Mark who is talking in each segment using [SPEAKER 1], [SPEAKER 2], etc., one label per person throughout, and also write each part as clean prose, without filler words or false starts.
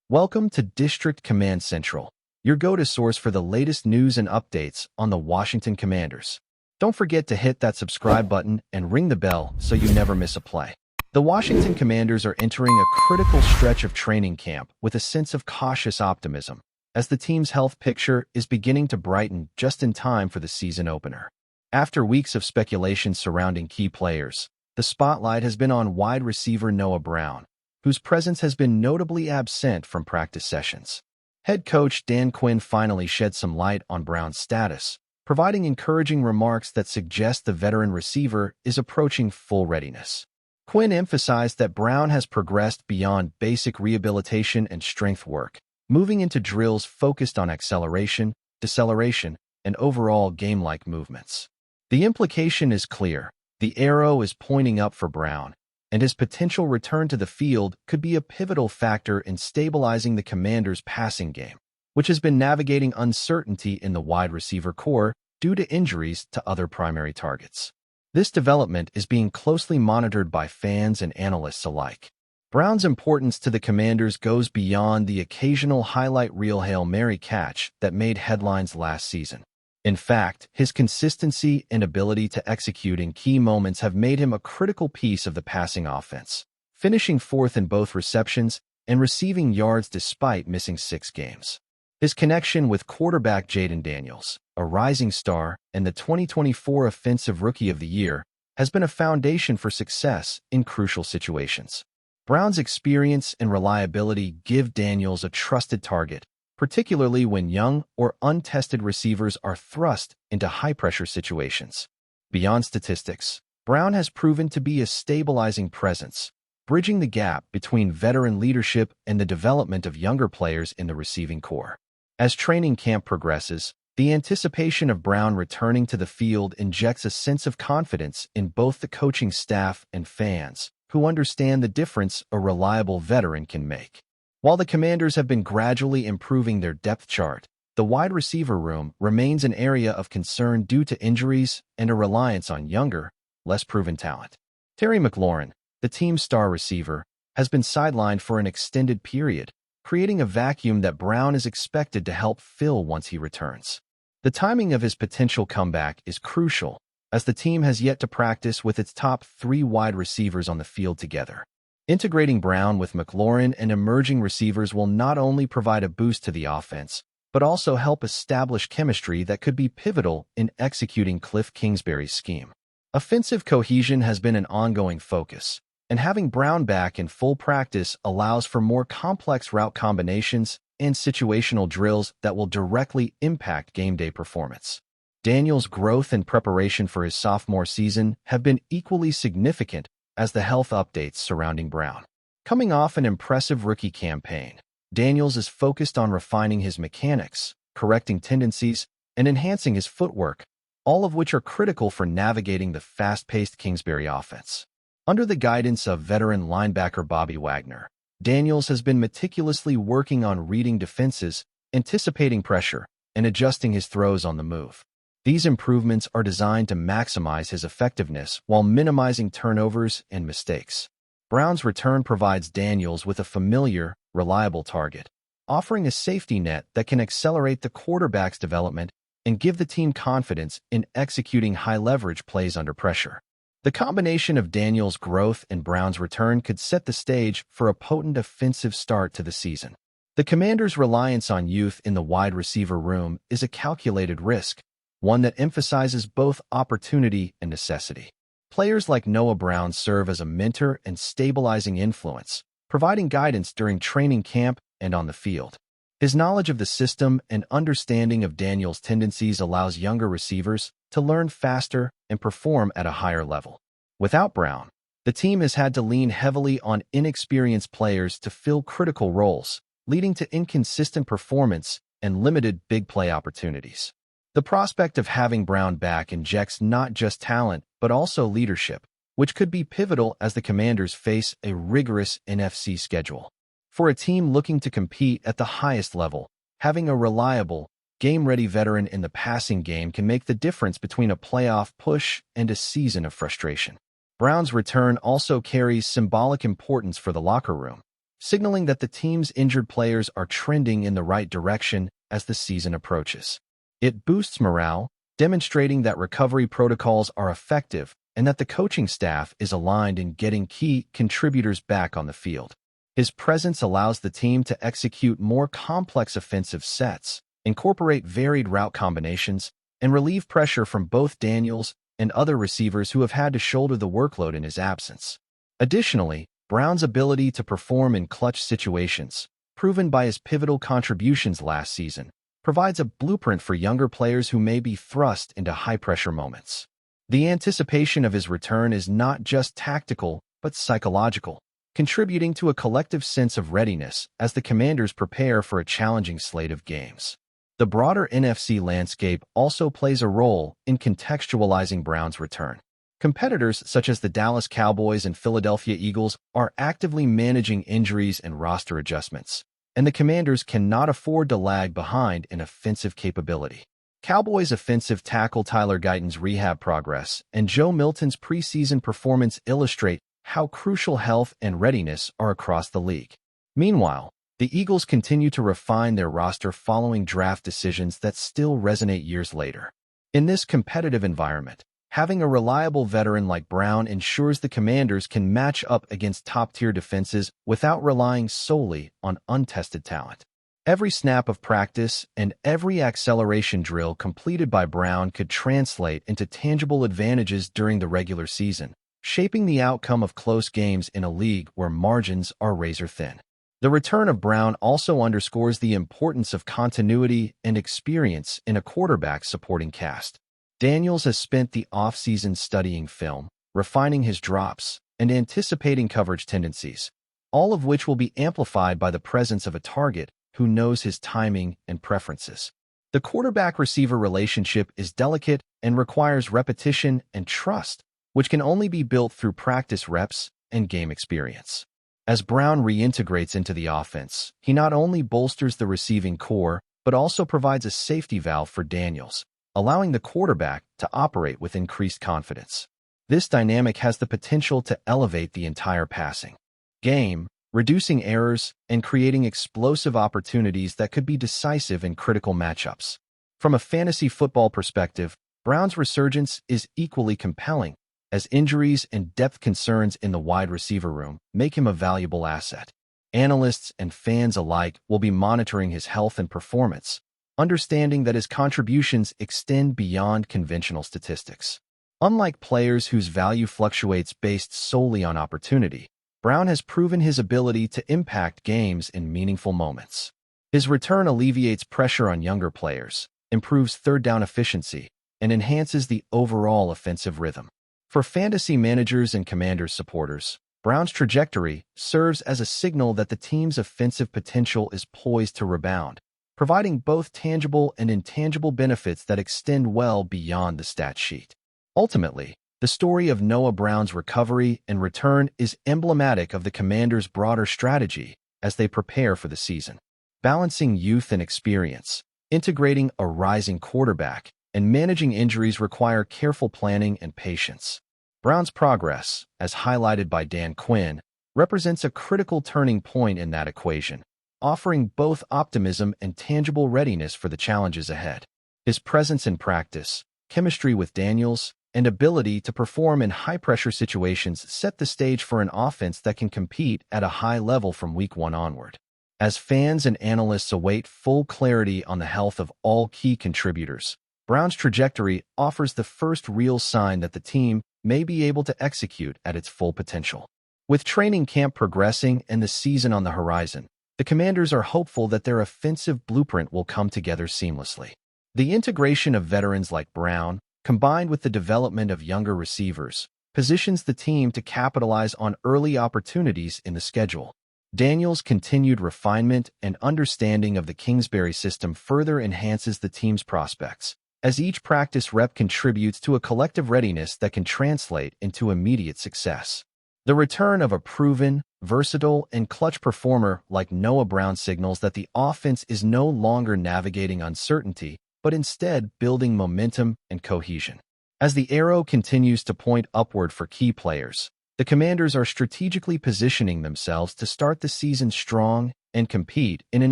[SPEAKER 1] Welcome to District Command Central, your go-to source for the latest news and updates on the Washington Commanders. Don't forget to hit that subscribe button and ring the bell so you never miss a play. The Washington Commanders are entering a critical stretch of training camp with a sense of cautious optimism, as the team's health picture is beginning to brighten just in time for the season opener. After weeks of speculation surrounding key players, the spotlight has been on wide receiver Noah Brown, whose presence has been notably absent from practice sessions. Head coach Dan Quinn finally shed some light on Brown's status, providing encouraging remarks that suggest the veteran receiver is approaching full readiness. Quinn emphasized that Brown has progressed beyond basic rehabilitation and strength work, moving into drills focused on acceleration, deceleration, and overall game-like movements. The implication is clear. The arrow is pointing up for Brown, and his potential return to the field could be a pivotal factor in stabilizing the Commanders' passing game, which has been navigating uncertainty in the wide receiver core due to injuries to other primary targets. This development is being closely monitored by fans and analysts alike. Brown's importance to the Commanders goes beyond the occasional highlight reel Hail Mary catch that made headlines last season. In fact, his consistency and ability to execute in key moments have made him a critical piece of the passing offense, finishing fourth in both receptions and receiving yards despite missing 6 games. His connection with quarterback Jayden Daniels, a rising star and the 2024 Offensive Rookie of the Year, has been a foundation for success in crucial situations. Brown's experience and reliability give Daniels a trusted target, particularly when young or untested receivers are thrust into high-pressure situations. Beyond statistics, Brown has proven to be a stabilizing presence, bridging the gap between veteran leadership and the development of younger players in the receiving corps. As training camp progresses, the anticipation of Brown returning to the field injects a sense of confidence in both the coaching staff and fans, who understand the difference a reliable veteran can make. While the Commanders have been gradually improving their depth chart, the wide receiver room remains an area of concern due to injuries and a reliance on younger, less proven talent. Terry McLaurin, the team's star receiver, has been sidelined for an extended period, creating a vacuum that Brown is expected to help fill once he returns. The timing of his potential comeback is crucial, as the team has yet to practice with its top 3 wide receivers on the field together. Integrating Brown with McLaurin and emerging receivers will not only provide a boost to the offense, but also help establish chemistry that could be pivotal in executing Cliff Kingsbury's scheme. Offensive cohesion has been an ongoing focus, and having Brown back in full practice allows for more complex route combinations and situational drills that will directly impact game day performance. Daniels' growth and preparation for his sophomore season have been equally significant as the health updates surrounding Brown. Coming off an impressive rookie campaign, Daniels is focused on refining his mechanics, correcting tendencies, and enhancing his footwork, all of which are critical for navigating the fast-paced Kingsbury offense. Under the guidance of veteran linebacker Bobby Wagner, Daniels has been meticulously working on reading defenses, anticipating pressure, and adjusting his throws on the move. These improvements are designed to maximize his effectiveness while minimizing turnovers and mistakes. Brown's return provides Daniels with a familiar, reliable target, offering a safety net that can accelerate the quarterback's development and give the team confidence in executing high-leverage plays under pressure. The combination of Daniels' growth and Brown's return could set the stage for a potent offensive start to the season. The Commanders' reliance on youth in the wide receiver room is a calculated risk, one that emphasizes both opportunity and necessity. Players like Noah Brown serve as a mentor and stabilizing influence, providing guidance during training camp and on the field. His knowledge of the system and understanding of Daniels' tendencies allows younger receivers to learn faster and perform at a higher level. Without Brown, the team has had to lean heavily on inexperienced players to fill critical roles, leading to inconsistent performance and limited big play opportunities. The prospect of having Brown back injects not just talent, but also leadership, which could be pivotal as the Commanders face a rigorous NFC schedule. For a team looking to compete at the highest level, having a reliable, game-ready veteran in the passing game can make the difference between a playoff push and a season of frustration. Brown's return also carries symbolic importance for the locker room, signaling that the team's injured players are trending in the right direction as the season approaches. It boosts morale, demonstrating that recovery protocols are effective and that the coaching staff is aligned in getting key contributors back on the field. His presence allows the team to execute more complex offensive sets, incorporate varied route combinations, and relieve pressure from both Daniels and other receivers who have had to shoulder the workload in his absence. Additionally, Brown's ability to perform in clutch situations, proven by his pivotal contributions last season, provides a blueprint for younger players who may be thrust into high-pressure moments. The anticipation of his return is not just tactical, but psychological, contributing to a collective sense of readiness as the Commanders prepare for a challenging slate of games. The broader NFC landscape also plays a role in contextualizing Brown's return. Competitors such as the Dallas Cowboys and Philadelphia Eagles are actively managing injuries and roster adjustments, and the Commanders cannot afford to lag behind in offensive capability. Cowboys offensive tackle Tyler Guyton's rehab progress and Joe Milton's preseason performance illustrate how crucial health and readiness are across the league. Meanwhile, the Eagles continue to refine their roster following draft decisions that still resonate years later. In this competitive environment, having a reliable veteran like Brown ensures the Commanders can match up against top-tier defenses without relying solely on untested talent. Every snap of practice and every acceleration drill completed by Brown could translate into tangible advantages during the regular season, shaping the outcome of close games in a league where margins are razor-thin. The return of Brown also underscores the importance of continuity and experience in a quarterback supporting cast. Daniels has spent the offseason studying film, refining his drops, and anticipating coverage tendencies, all of which will be amplified by the presence of a target who knows his timing and preferences. The quarterback-receiver relationship is delicate and requires repetition and trust, which can only be built through practice reps and game experience. As Brown reintegrates into the offense, he not only bolsters the receiving core, but also provides a safety valve for Daniels, allowing the quarterback to operate with increased confidence. This dynamic has the potential to elevate the entire passing game, reducing errors and creating explosive opportunities that could be decisive in critical matchups. From a fantasy football perspective, Brown's resurgence is equally compelling, as injuries and depth concerns in the wide receiver room make him a valuable asset. Analysts and fans alike will be monitoring his health and performance, understanding that his contributions extend beyond conventional statistics. Unlike players whose value fluctuates based solely on opportunity, Brown has proven his ability to impact games in meaningful moments. His return alleviates pressure on younger players, improves third down efficiency, and enhances the overall offensive rhythm. For fantasy managers and Commanders supporters, Brown's trajectory serves as a signal that the team's offensive potential is poised to rebound, providing both tangible and intangible benefits that extend well beyond the stat sheet. Ultimately, the story of Noah Brown's recovery and return is emblematic of the Commanders' broader strategy as they prepare for the season. Balancing youth and experience, integrating a rising quarterback, and managing injuries require careful planning and patience. Brown's progress, as highlighted by Dan Quinn, represents a critical turning point in that equation, offering both optimism and tangible readiness for the challenges ahead. His presence in practice, chemistry with Daniels, and ability to perform in high-pressure situations set the stage for an offense that can compete at a high level from Week 1 onward. As fans and analysts await full clarity on the health of all key contributors, Brown's trajectory offers the first real sign that the team may be able to execute at its full potential. With training camp progressing and the season on the horizon, the Commanders are hopeful that their offensive blueprint will come together seamlessly. The integration of veterans like Brown, combined with the development of younger receivers, positions the team to capitalize on early opportunities in the schedule. Daniels' continued refinement and understanding of the Kingsbury system further enhances the team's prospects, as each practice rep contributes to a collective readiness that can translate into immediate success. The return of a proven, versatile, and clutch performer like Noah Brown signals that the offense is no longer navigating uncertainty, but instead building momentum and cohesion. As the arrow continues to point upward for key players, The Commanders are strategically positioning themselves to start the season strong and compete in an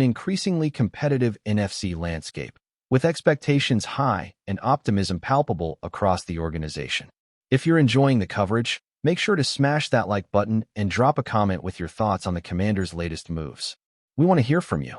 [SPEAKER 1] increasingly competitive NFC landscape, with expectations high and optimism palpable across the organization. If you're enjoying the coverage, make sure to smash that like button and drop a comment with your thoughts on the Commanders' latest moves. We want to hear from you.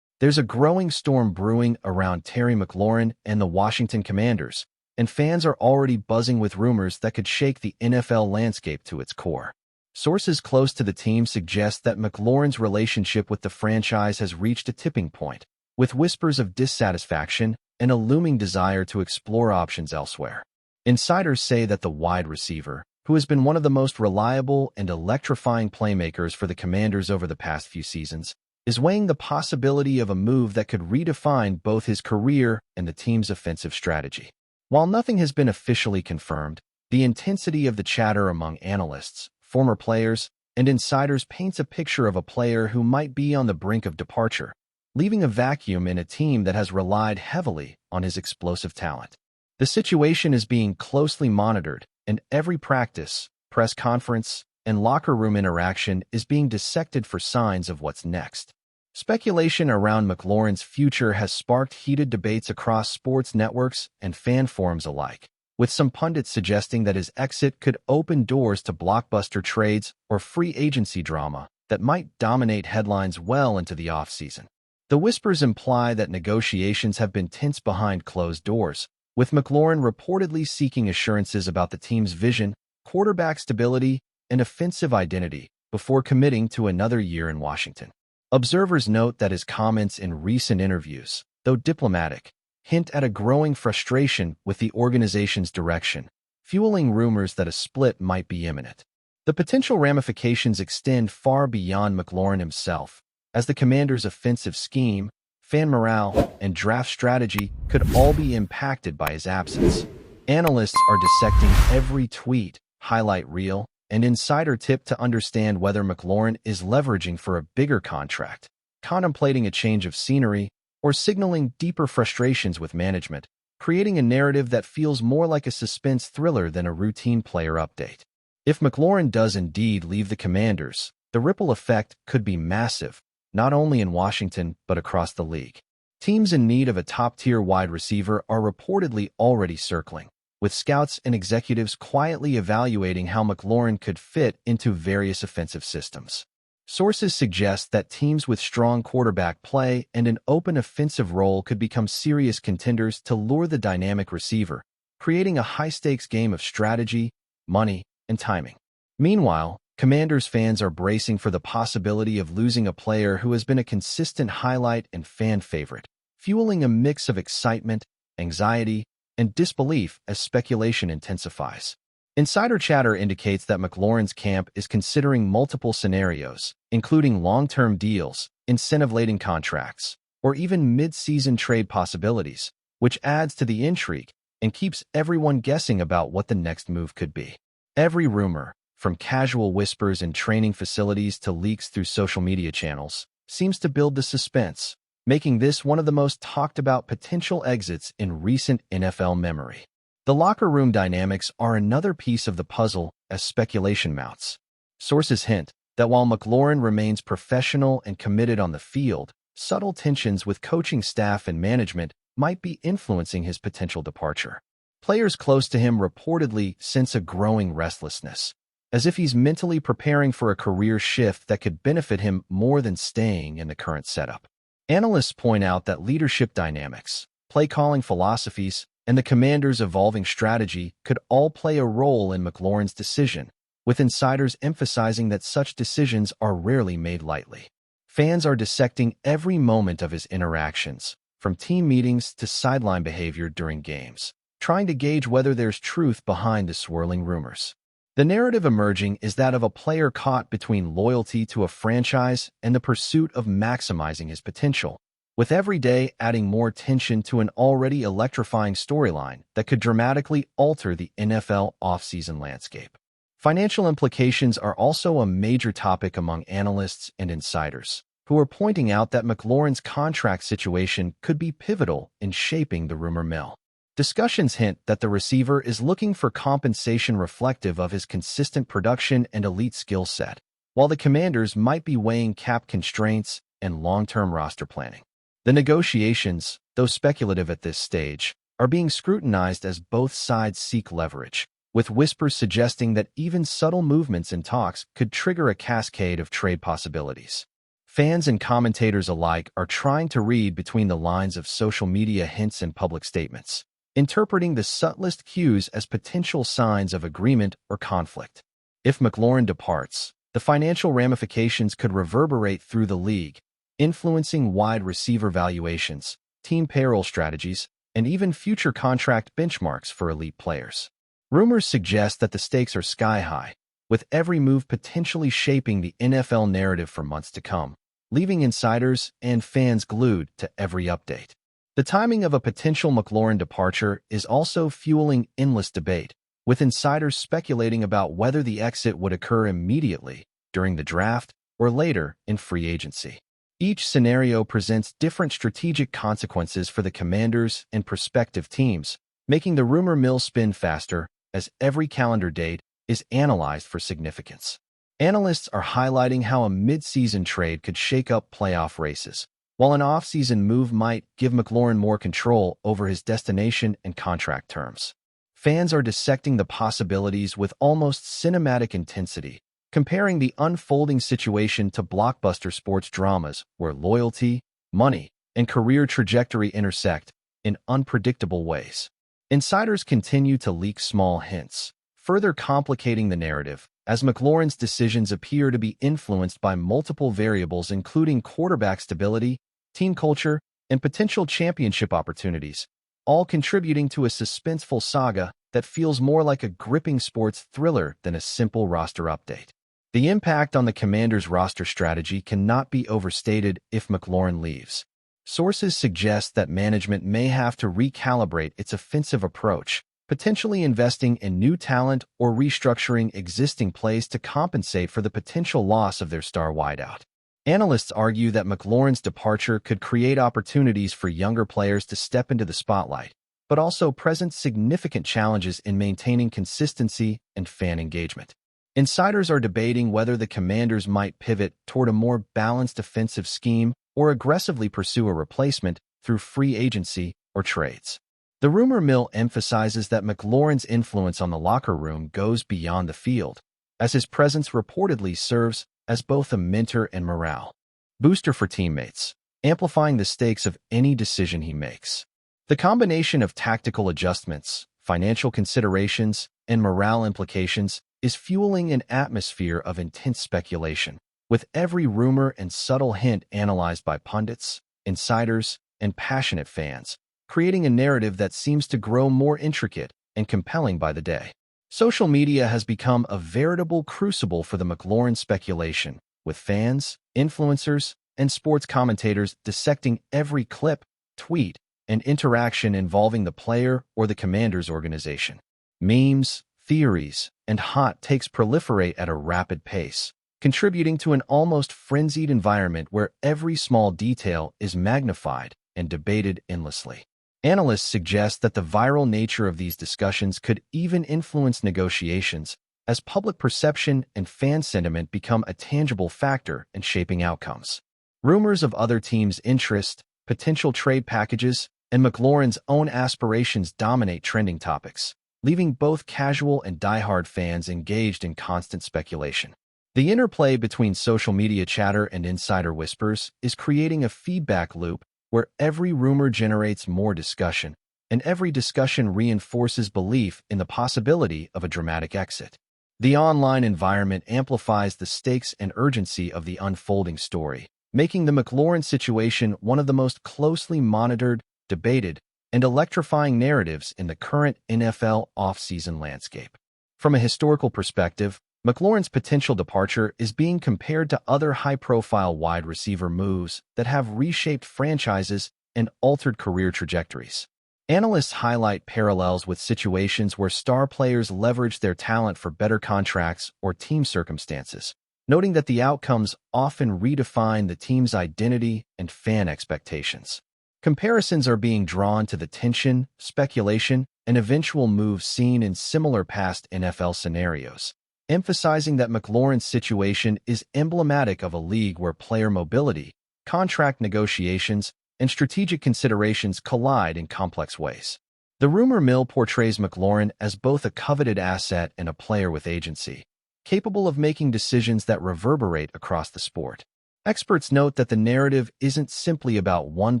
[SPEAKER 1] There's a growing storm brewing around Terry McLaurin and the Washington Commanders, and fans are already buzzing with rumors that could shake the NFL landscape to its core. Sources close to the team suggest that McLaurin's relationship with the franchise has reached a tipping point, with whispers of dissatisfaction and a looming desire to explore options elsewhere. Insiders say that the wide receiver, who has been one of the most reliable and electrifying playmakers for the Commanders over the past few seasons, is weighing the possibility of a move that could redefine both his career and the team's offensive strategy. While nothing has been officially confirmed, the intensity of the chatter among analysts, former players, and insiders paints a picture of a player who might be on the brink of departure, leaving a vacuum in a team that has relied heavily on his explosive talent. The situation is being closely monitored, and every practice, press conference, and locker room interaction is being dissected for signs of what's next. Speculation around McLaurin's future has sparked heated debates across sports networks and fan forums alike, with some pundits suggesting that his exit could open doors to blockbuster trades or free agency drama that might dominate headlines well into the offseason. The whispers imply that negotiations have been tense behind closed doors, with McLaurin reportedly seeking assurances about the team's vision, quarterback stability, and offensive identity before committing to another year in Washington. Observers note that his comments in recent interviews, though diplomatic, hint at a growing frustration with the organization's direction, fueling rumors that a split might be imminent. The potential ramifications extend far beyond McLaurin himself, as the Commanders' offensive scheme, fan morale, and draft strategy could all be impacted by his absence. Analysts are dissecting every tweet, highlight reel, and insider tip to understand whether McLaurin is leveraging for a bigger contract, contemplating a change of scenery, or signaling deeper frustrations with management, creating a narrative that feels more like a suspense thriller than a routine player update. If McLaurin does indeed leave the Commanders, the ripple effect could be massive, not only in Washington but across the league. Teams in need of a top-tier wide receiver are reportedly already circling, with scouts and executives quietly evaluating how McLaurin could fit into various offensive systems. Sources suggest that teams with strong quarterback play and an open offensive role could become serious contenders to lure the dynamic receiver, creating a high-stakes game of strategy, money, and timing. Meanwhile, Commanders fans are bracing for the possibility of losing a player who has been a consistent highlight and fan favorite, fueling a mix of excitement, anxiety, and disbelief as speculation intensifies. Insider chatter indicates that McLaurin's camp is considering multiple scenarios, including long-term deals, incentive-laden contracts, or even mid-season trade possibilities, which adds to the intrigue and keeps everyone guessing about what the next move could be. Every rumor, from casual whispers in training facilities to leaks through social media channels, seems to build the suspense, making this one of the most talked-about potential exits in recent NFL memory. The locker room dynamics are another piece of the puzzle as speculation mounts. Sources hint that while McLaurin remains professional and committed on the field, subtle tensions with coaching staff and management might be influencing his potential departure. Players close to him reportedly sense a growing restlessness, as if he's mentally preparing for a career shift that could benefit him more than staying in the current setup. Analysts point out that leadership dynamics, play-calling philosophies, and the Commanders' evolving strategy could all play a role in McLaurin's decision, with insiders emphasizing that such decisions are rarely made lightly. Fans are dissecting every moment of his interactions, from team meetings to sideline behavior during games, trying to gauge whether there's truth behind the swirling rumors. The narrative emerging is that of a player caught between loyalty to a franchise and the pursuit of maximizing his potential, with every day adding more tension to an already electrifying storyline that could dramatically alter the NFL offseason landscape. Financial implications are also a major topic among analysts and insiders, who are pointing out that McLaurin's contract situation could be pivotal in shaping the rumor mill. Discussions hint that the receiver is looking for compensation reflective of his consistent production and elite skill set, while the Commanders might be weighing cap constraints and long-term roster planning. The negotiations, though speculative at this stage, are being scrutinized as both sides seek leverage, with whispers suggesting that even subtle movements in talks could trigger a cascade of trade possibilities. Fans and commentators alike are trying to read between the lines of social media hints and public statements, interpreting the subtlest cues as potential signs of agreement or conflict. If McLaurin departs, the financial ramifications could reverberate through the league, influencing wide receiver valuations, team payroll strategies, and even future contract benchmarks for elite players. Rumors suggest that the stakes are sky-high, with every move potentially shaping the NFL narrative for months to come, leaving insiders and fans glued to every update. The timing of a potential McLaurin departure is also fueling endless debate, with insiders speculating about whether the exit would occur immediately, during the draft, or later in free agency. Each scenario presents different strategic consequences for the Commanders and prospective teams, making the rumor mill spin faster as every calendar date is analyzed for significance. Analysts are highlighting how a mid-season trade could shake up playoff races, while an off-season move might give McLaurin more control over his destination and contract terms. Fans are dissecting the possibilities with almost cinematic intensity, comparing the unfolding situation to blockbuster sports dramas where loyalty, money, and career trajectory intersect in unpredictable ways. Insiders continue to leak small hints, further complicating the narrative, as McLaurin's decisions appear to be influenced by multiple variables including quarterback stability, team culture, and potential championship opportunities, all contributing to a suspenseful saga that feels more like a gripping sports thriller than a simple roster update. The impact on the Commanders' roster strategy cannot be overstated if McLaurin leaves. Sources suggest that management may have to recalibrate its offensive approach, potentially investing in new talent or restructuring existing plays to compensate for the potential loss of their star wideout. Analysts argue that McLaurin's departure could create opportunities for younger players to step into the spotlight, but also presents significant challenges in maintaining consistency and fan engagement. Insiders are debating whether the Commanders might pivot toward a more balanced offensive scheme or aggressively pursue a replacement through free agency or trades. The rumor mill emphasizes that McLaurin's influence on the locker room goes beyond the field, as his presence reportedly serves as both a mentor and morale booster for teammates, amplifying the stakes of any decision he makes. The combination of tactical adjustments, financial considerations, and morale implications is fueling an atmosphere of intense speculation, with every rumor and subtle hint analyzed by pundits, insiders, and passionate fans, creating a narrative that seems to grow more intricate and compelling by the day. Social media has become a veritable crucible for the McLaurin speculation, with fans, influencers, and sports commentators dissecting every clip, tweet, and interaction involving the player or the Commanders organization. Memes, theories, and hot takes proliferate at a rapid pace, contributing to an almost frenzied environment where every small detail is magnified and debated endlessly. Analysts suggest that the viral nature of these discussions could even influence negotiations, as public perception and fan sentiment become a tangible factor in shaping outcomes. Rumors of other teams' interest, potential trade packages, and McLaurin's own aspirations dominate trending topics, leaving both casual and diehard fans engaged in constant speculation. The interplay between social media chatter and insider whispers is creating a feedback loop where every rumor generates more discussion, and every discussion reinforces belief in the possibility of a dramatic exit. The online environment amplifies the stakes and urgency of the unfolding story, making the McLaurin situation one of the most closely monitored, debated, and electrifying narratives in the current NFL offseason landscape. From a historical perspective, McLaurin's potential departure is being compared to other high-profile wide receiver moves that have reshaped franchises and altered career trajectories. Analysts highlight parallels with situations where star players leverage their talent for better contracts or team circumstances, noting that the outcomes often redefine the team's identity and fan expectations. Comparisons are being drawn to the tension, speculation, and eventual moves seen in similar past NFL scenarios, emphasizing that McLaurin's situation is emblematic of a league where player mobility, contract negotiations, and strategic considerations collide in complex ways. The rumor mill portrays McLaurin as both a coveted asset and a player with agency, capable of making decisions that reverberate across the sport. Experts note that the narrative isn't simply about one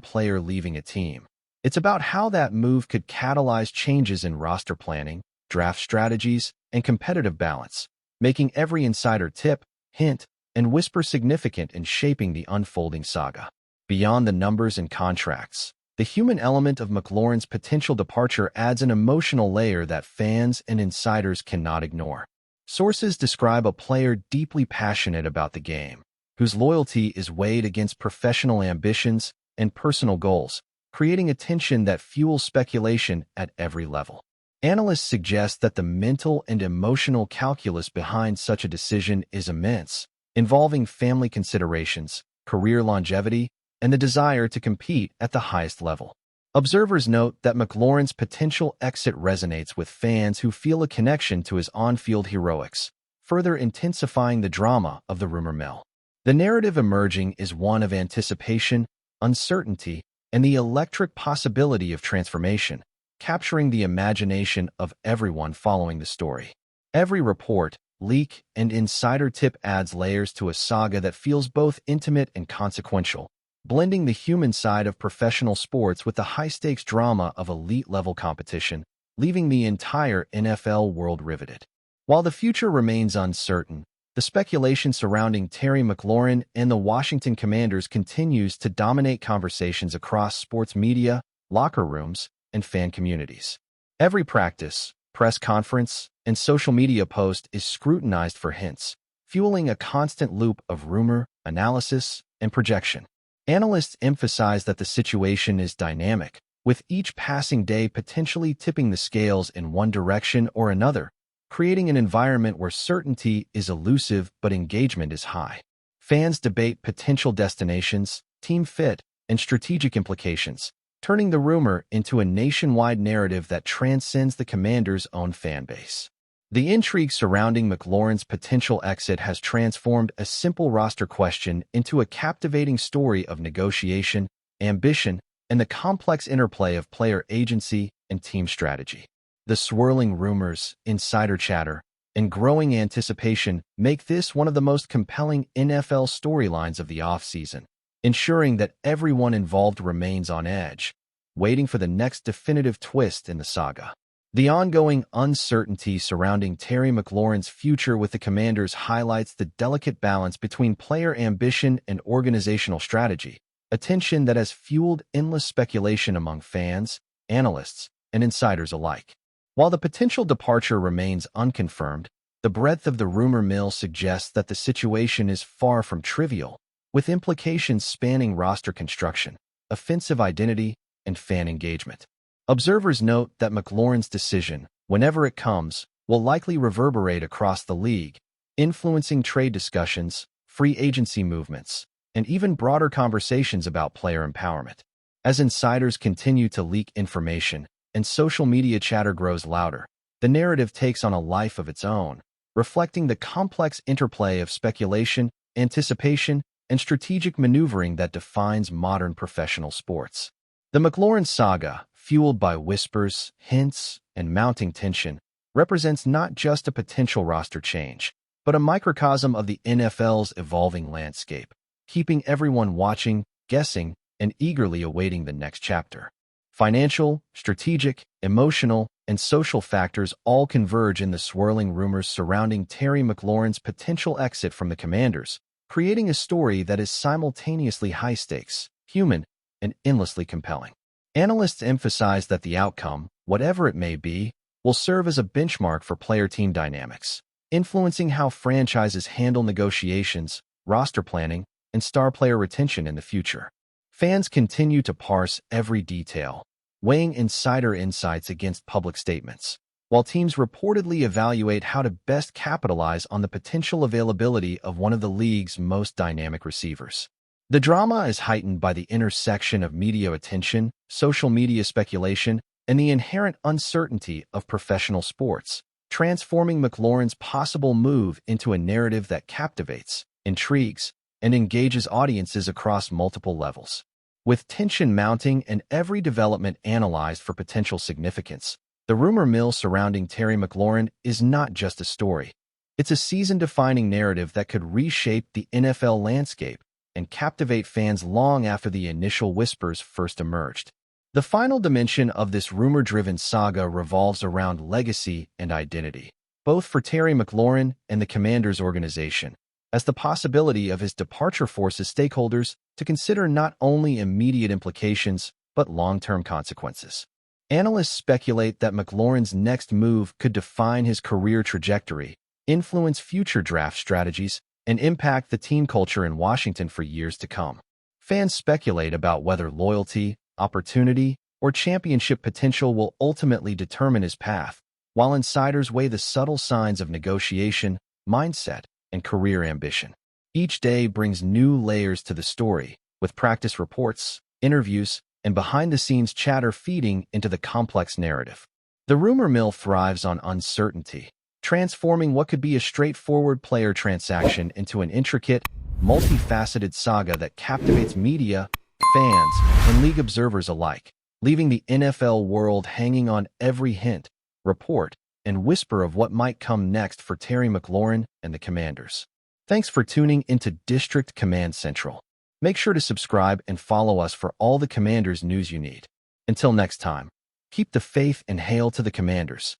[SPEAKER 1] player leaving a team. It's about how that move could catalyze changes in roster planning, draft strategies, and competitive balance, making every insider tip, hint, and whisper significant in shaping the unfolding saga. Beyond the numbers and contracts, the human element of McLaurin's potential departure adds an emotional layer that fans and insiders cannot ignore. Sources describe a player deeply passionate about the game, whose loyalty is weighed against professional ambitions and personal goals, creating a tension that fuels speculation at every level. Analysts suggest that the mental and emotional calculus behind such a decision is immense, involving family considerations, career longevity, and the desire to compete at the highest level. Observers note that McLaurin's potential exit resonates with fans who feel a connection to his on-field heroics, further intensifying the drama of the rumor mill. The narrative emerging is one of anticipation, uncertainty, and the electric possibility of transformation, capturing the imagination of everyone following the story. Every report, leak, and insider tip adds layers to a saga that feels both intimate and consequential, blending the human side of professional sports with the high-stakes drama of elite-level competition, leaving the entire NFL world riveted. While the future remains uncertain, the speculation surrounding Terry McLaurin and the Washington Commanders continues to dominate conversations across sports media, locker rooms, and fan communities. Every practice, press conference, and social media post is scrutinized for hints, fueling a constant loop of rumor, analysis, and projection. Analysts emphasize that the situation is dynamic, with each passing day potentially tipping the scales in one direction or another, creating an environment where certainty is elusive but engagement is high. Fans debate potential destinations, team fit, and strategic implications, turning the rumor into a nationwide narrative that transcends the Commanders' own fan base. The intrigue surrounding McLaurin's potential exit has transformed a simple roster question into a captivating story of negotiation, ambition, and the complex interplay of player agency and team strategy. The swirling rumors, insider chatter, and growing anticipation make this one of the most compelling NFL storylines of the offseason, ensuring that everyone involved remains on edge, waiting for the next definitive twist in the saga. The ongoing uncertainty surrounding Terry McLaurin's future with the Commanders highlights the delicate balance between player ambition and organizational strategy, a tension that has fueled endless speculation among fans, analysts, and insiders alike. While the potential departure remains unconfirmed, the breadth of the rumor mill suggests that the situation is far from trivial, with implications spanning roster construction, offensive identity, and fan engagement. Observers note that McLaurin's decision, whenever it comes, will likely reverberate across the league, influencing trade discussions, free agency movements, and even broader conversations about player empowerment. As insiders continue to leak information and social media chatter grows louder, the narrative takes on a life of its own, reflecting the complex interplay of speculation, anticipation, and strategic maneuvering that defines modern professional sports. The McLaurin saga, fueled by whispers, hints, and mounting tension, represents not just a potential roster change, but a microcosm of the NFL's evolving landscape, keeping everyone watching, guessing, and eagerly awaiting the next chapter. Financial, strategic, emotional, and social factors all converge in the swirling rumors surrounding Terry McLaurin's potential exit from the Commanders, creating a story that is simultaneously high-stakes, human, and endlessly compelling. Analysts emphasize that the outcome, whatever it may be, will serve as a benchmark for player-team dynamics, influencing how franchises handle negotiations, roster planning, and star player retention in the future. Fans continue to parse every detail, weighing insider insights against public statements, while teams reportedly evaluate how to best capitalize on the potential availability of one of the league's most dynamic receivers. The drama is heightened by the intersection of media attention, social media speculation, and the inherent uncertainty of professional sports, transforming McLaurin's possible move into a narrative that captivates, intrigues, and engages audiences across multiple levels. With tension mounting and every development analyzed for potential significance, the rumor mill surrounding Terry McLaurin is not just a story. It's a season-defining narrative that could reshape the NFL landscape and captivate fans long after the initial whispers first emerged. The final dimension of this rumor-driven saga revolves around legacy and identity, both for Terry McLaurin and the Commanders organization, as the possibility of his departure forces stakeholders to consider not only immediate implications but long-term consequences. Analysts speculate that McLaurin's next move could define his career trajectory, influence future draft strategies, and impact the team culture in Washington for years to come. Fans speculate about whether loyalty, opportunity, or championship potential will ultimately determine his path, while insiders weigh the subtle signs of negotiation, mindset, and career ambition. Each day brings new layers to the story, with practice reports, interviews, and behind-the-scenes chatter feeding into the complex narrative. The rumor mill thrives on uncertainty, transforming what could be a straightforward player transaction into an intricate, multifaceted saga that captivates media, fans, and league observers alike, leaving the NFL world hanging on every hint, report, and whisper of what might come next for Terry McLaurin and the Commanders. Thanks for tuning into District Command Central. Make sure to subscribe and follow us for all the Commanders news you need. Until next time, keep the faith and hail to the Commanders.